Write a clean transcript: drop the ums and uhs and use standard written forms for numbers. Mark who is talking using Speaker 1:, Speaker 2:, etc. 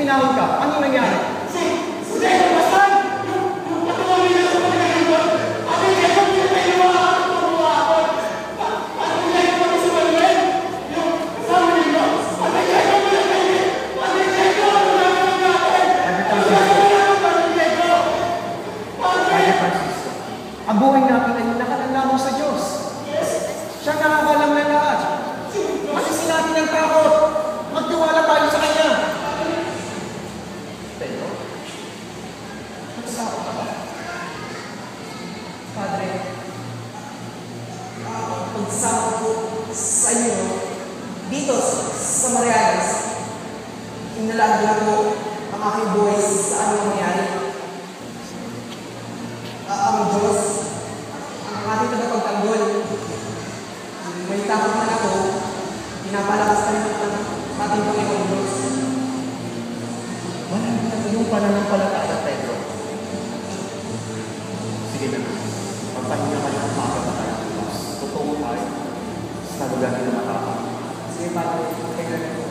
Speaker 1: Pinahon ka. Anong nangyari? Ang buhay natin ay nakalaan lamang sa Diyos. Siya nakakalam ng lahat. Masisin natin ang takot. Magtiwala tayo sa Kanya. Pero, magsasakot ka ba?
Speaker 2: Padre, pagsasakot po sa inyo dito sa Marianas, inalaan ko po ang aking buhay sa anong mangyari. Ang Diyos, ang ating tagapagtanggol. May takot man ako, pinapalakas ka rin ang ating Panginoon Diyos.
Speaker 1: Wala na yung pananampalataya, Pedro. Sige na. Pagpahinga ka ng pagkakatayan ng Diyos. Totoo tayo sa lugar na matapang.
Speaker 2: Sige, Padre, kailan